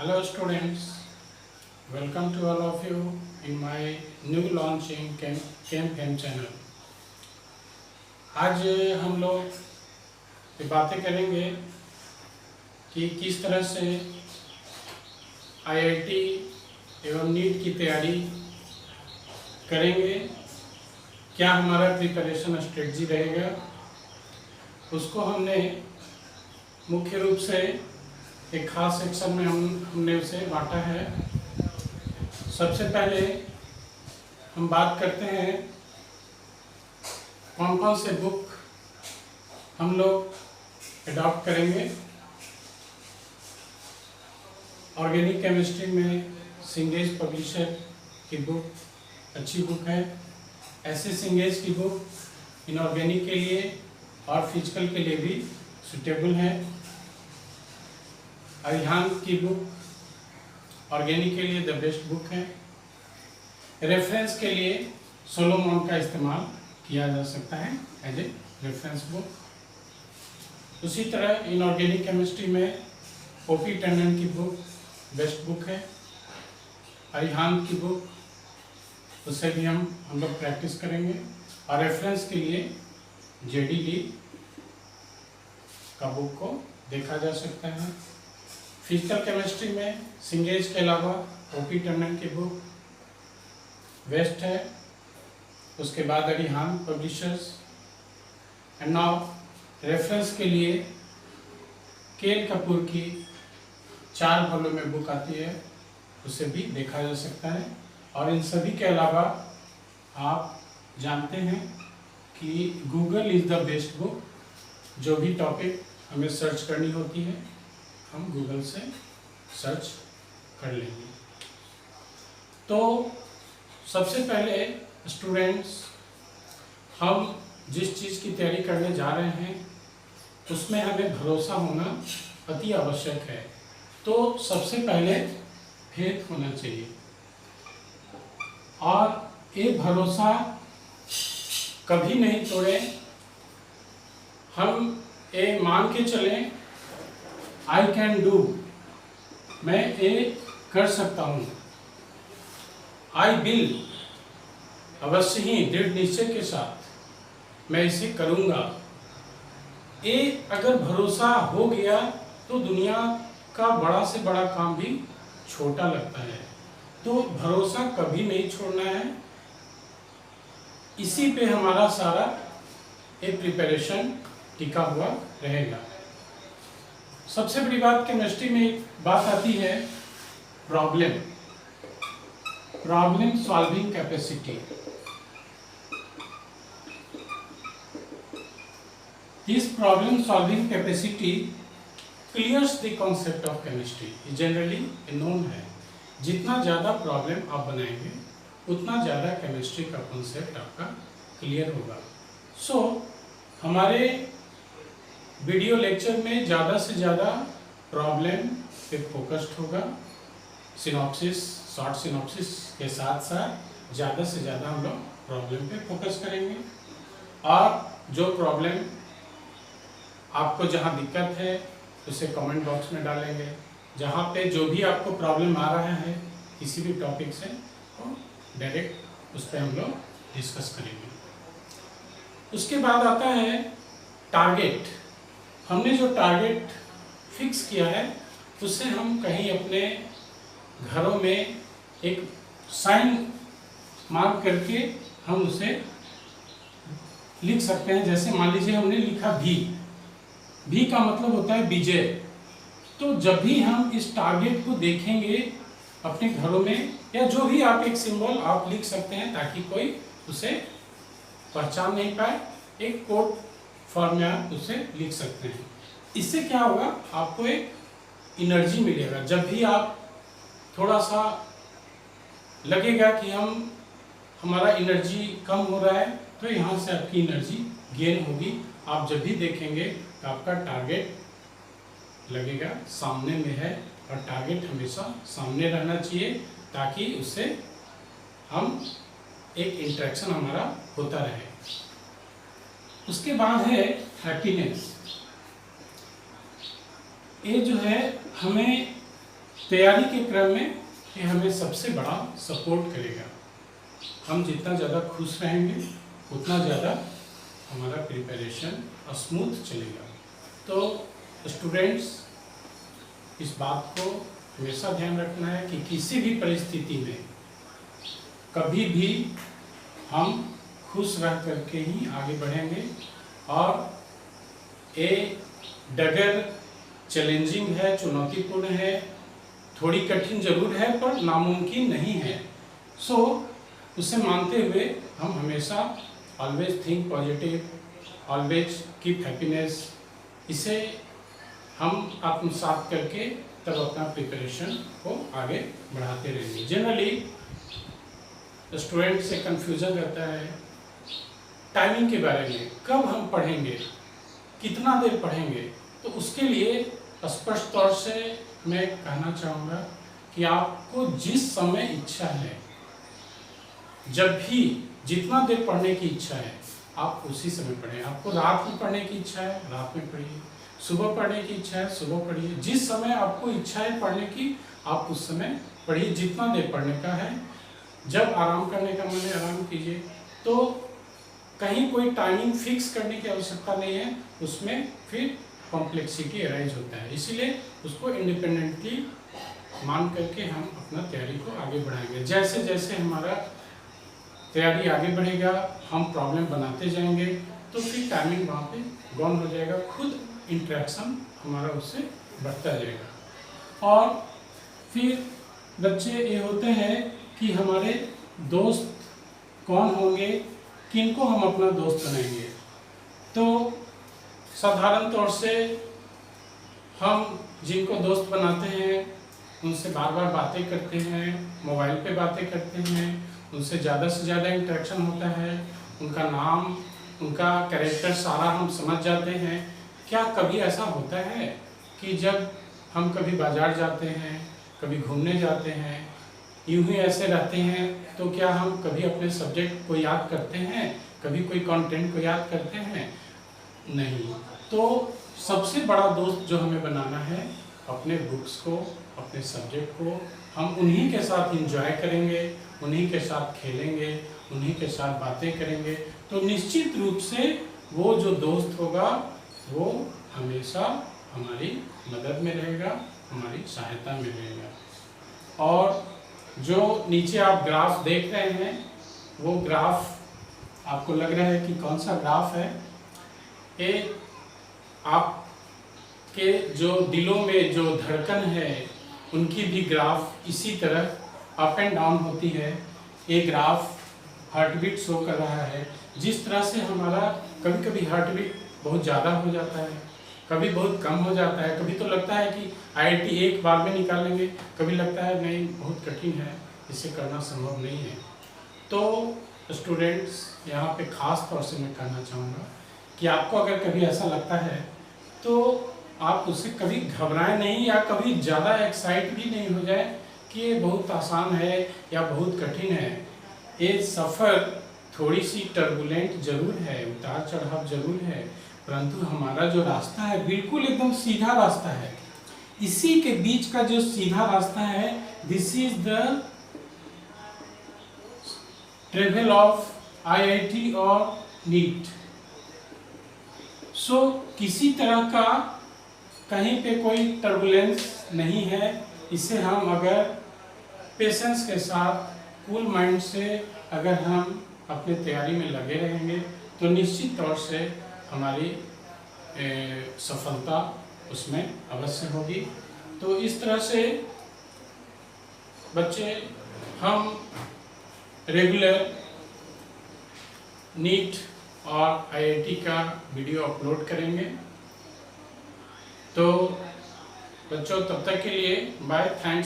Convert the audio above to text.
Hello students, welcome to all of you in my new launching CAMFAM channel. आज हम लोग ये बातें करेंगे कि किस तरह से IIT एवं नीट की तैयारी करेंगे, क्या हमारा प्रिपरेशन स्ट्रेटजी रहेगा। उसको हमने मुख्य रूप से एक खास सेक्शन में हमने उसे बांटा है। सबसे पहले हम बात करते हैं कौन कौन से बुक हम लोग अडॉप्ट करेंगे। ऑर्गेनिक केमिस्ट्री में सिंगेज पब्लिशर की बुक अच्छी बुक है। ऐसे सिंगेज की बुक इनऑर्गेनिक के लिए और फिजिकल के लिए भी सुटेबल है। अरिहांत की बुक ऑर्गेनिक के लिए द बेस्ट बुक है। रेफरेंस के लिए सोलोमन का इस्तेमाल किया जा सकता है एज ए रेफरेंस बुक। उसी तरह इनऑर्गेनिक केमिस्ट्री में ओपी टंडन की बुक बेस्ट बुक है। अरिहांत की बुक उससे भी हम लोग प्रैक्टिस करेंगे। और रेफरेंस के लिए जेडी ली का बुक को देखा जा सकता है। फिजिकल केमिस्ट्री में सिंगेज के अलावा ओपी टंडन की बुक बेस्ट है। उसके बाद Arihant publishers. And now reference के लिए केएल कपूर की 4 वॉल्यूम में बुक आती है, उसे भी देखा जा सकता है। और इन सभी के अलावा आप जानते हैं कि Google is the best book. जो भी टॉपिक हमें सर्च करनी होती है हम गूगल से सर्च कर लेंगे। तो सबसे पहले स्टूडेंट्स, हम जिस चीज़ की तैयारी करने जा रहे हैं उसमें हमें भरोसा होना अति आवश्यक है। तो सबसे पहले फेथ होना चाहिए और ये भरोसा कभी नहीं तोड़े। हम ये मान के चलें आई कैन डू, मैं ये कर सकता हूँ। आई विल, अवश्य ही दृढ़ निश्चय के साथ मैं इसे करूँगा। ये अगर भरोसा हो गया तो दुनिया का बड़ा से बड़ा काम भी छोटा लगता है। तो भरोसा कभी नहीं छोड़ना है। इसी पे हमारा सारा ये प्रिपरेशन टिका हुआ रहेगा। सबसे बड़ी बात केमिस्ट्री में एक बात आती है problem solving capacity. This problem solving capacity clears the concept of chemistry. Generally known है, जितना ज़्यादा प्रॉब्लम आप बनाएंगे उतना ज़्यादा केमिस्ट्री का कॉन्सेप्ट आपका क्लियर होगा। सो हमारे वीडियो लेक्चर में ज़्यादा से ज़्यादा प्रॉब्लम पे फोकस्ड होगा। सिनॉप्सिस, शॉर्ट सिनॉप्सिस के साथ साथ ज़्यादा से ज़्यादा हम लोग प्रॉब्लम पे फोकस करेंगे। और जो प्रॉब्लम आपको जहाँ दिक्कत है उसे कमेंट बॉक्स में डालेंगे। जहाँ पे जो भी आपको प्रॉब्लम आ रहा है किसी भी टॉपिक से तो डायरेक्ट उस पर हम लोग डिस्कस करेंगे। उसके बाद आता है टारगेट। हमने जो टारगेट फिक्स किया है उससे हम कहीं अपने घरों में एक साइन मार्क करके हम उसे लिख सकते हैं। जैसे मान लीजिए हमने लिखा भी का मतलब होता है विजय। तो जब भी हम इस टारगेट को देखेंगे अपने घरों में, या जो भी आप एक सिंबल आप लिख सकते हैं ताकि कोई उसे पहचान नहीं पाए। एक कोड फॉर्म में आप उसे लिख सकते हैं। इससे क्या होगा, आपको एक एनर्जी मिलेगा। जब भी आप थोड़ा सा लगेगा कि हमारा एनर्जी कम हो रहा है तो यहाँ से आपकी एनर्जी गेन होगी। आप जब भी देखेंगे तो आपका टारगेट लगेगा सामने में है। और टारगेट हमेशा सामने रहना चाहिए ताकि उससे हम एक इंटरेक्शन हमारा होता रहे। उसके बाद है हैप्पीनेस। ये जो है हमें तैयारी के क्रम में ये हमें सबसे बड़ा सपोर्ट करेगा। हम जितना ज़्यादा खुश रहेंगे उतना ज़्यादा हमारा प्रिपरेशन स्मूथ चलेगा। तो स्टूडेंट्स, इस बात को हमेशा ध्यान रखना है कि किसी भी परिस्थिति में कभी भी हम खुश रह करके ही आगे बढ़ेंगे। और ये डगर चैलेंजिंग है, चुनौतीपूर्ण है, थोड़ी कठिन जरूर है पर नामुमकिन नहीं है। सो उसे मानते हुए हम हमेशा always think positive, always keep happiness, इसे हम आत्मसात करके तब अपना प्रिपरेशन को आगे बढ़ाते रहेंगे। जनरली स्टूडेंट से कंफ्यूजन रहता है टाइमिंग के बारे में, कब हम पढ़ेंगे, कितना देर पढ़ेंगे। तो उसके लिए स्पष्ट तौर से मैं कहना चाहूँगा कि आपको जिस समय इच्छा है, जब भी जितना देर पढ़ने की इच्छा है आप उसी समय पढ़ें। आपको रात में पढ़ने की इच्छा है रात में पढ़िए, सुबह पढ़ने की इच्छा है सुबह पढ़िए। जिस समय आपको इच्छा है पढ़ने की आप उस समय पढ़िए, जितना देर पढ़ने का है। जब आराम करने का मन है आराम कीजिए। तो कहीं कोई टाइमिंग फिक्स करने की आवश्यकता नहीं है, उसमें फिर कॉम्प्लेक्सिटी अराइज होता है। इसीलिए उसको इंडिपेंडेंटली मान करके हम अपना तैयारी को आगे बढ़ाएंगे। जैसे जैसे हमारा तैयारी आगे बढ़ेगा हम प्रॉब्लम बनाते जाएंगे तो फिर टाइमिंग वहाँ पे गॉन हो जाएगा, खुद इंटरेक्शन हमारा उससे बढ़ता जाएगा। और फिर बच्चे ये होते हैं कि हमारे दोस्त कौन होंगे, किनको हम अपना दोस्त बनाएंगे। तो साधारण तौर से हम जिनको दोस्त बनाते हैं उनसे बार बार बातें करते हैं, मोबाइल पे बातें करते हैं, उनसे ज़्यादा से ज़्यादा इंटरेक्शन होता है, उनका नाम उनका कैरेक्टर सारा हम समझ जाते हैं। क्या कभी ऐसा होता है कि जब हम कभी बाजार जाते हैं, कभी घूमने जाते हैं, यूं ही ऐसे रहते हैं, तो क्या हम कभी अपने सब्जेक्ट को याद करते हैं, कभी कोई कंटेंट को याद करते हैं? नहीं। तो सबसे बड़ा दोस्त जो हमें बनाना है अपने बुक्स को, अपने सब्जेक्ट को, हम उन्हीं के साथ एंजॉय करेंगे, उन्हीं के साथ खेलेंगे, उन्हीं के साथ बातें करेंगे। तो निश्चित रूप से वो जो दोस्त होगा वो हमेशा हमारी मदद में रहेगा, हमारी सहायता में रहेगा। और जो नीचे आप ग्राफ देख रहे हैं वो ग्राफ आपको लग रहा है कि कौन सा ग्राफ है, ये आपके जो दिलों में जो धड़कन है उनकी भी ग्राफ इसी तरह अप एंड डाउन होती है। ये ग्राफ हार्ट बीट शो कर रहा है। जिस तरह से हमारा कभी कभी हार्ट बीट बहुत ज़्यादा हो जाता है, कभी बहुत कम हो जाता है, कभी तो लगता है कि IIT एक बार में निकाल लेंगे, कभी लगता है नहीं बहुत कठिन है, इसे करना संभव नहीं है। तो स्टूडेंट्स, यहाँ पे खास तौर से मैं कहना चाहूँगा कि आपको अगर कभी ऐसा लगता है तो आप उससे कभी घबराएं नहीं या कभी ज़्यादा एक्साइट भी नहीं हो जाए कि ये बहुत आसान है या बहुत कठिन है। ये सफ़र थोड़ी सी टर्बुलेंट जरूर है, उतार चढ़ाव जरूर है, परंतु हमारा जो रास्ता है बिल्कुल एकदम सीधा रास्ता है। इसी के बीच का जो सीधा रास्ता है, this is the travel of IIT और नीट। सो किसी तरह का कहीं पे कोई टर्बुलेंस नहीं है। इसे हम अगर पेशेंस के साथ, कूल माइंड से अगर हम अपने तैयारी में लगे रहेंगे तो निश्चित तौर से हमारी सफलता उसमें अवश्य होगी। तो इस तरह से बच्चे हम रेगुलर नीट और IIT का वीडियो अपलोड करेंगे। तो बच्चों तब तक के लिए बाय, थैंक्स।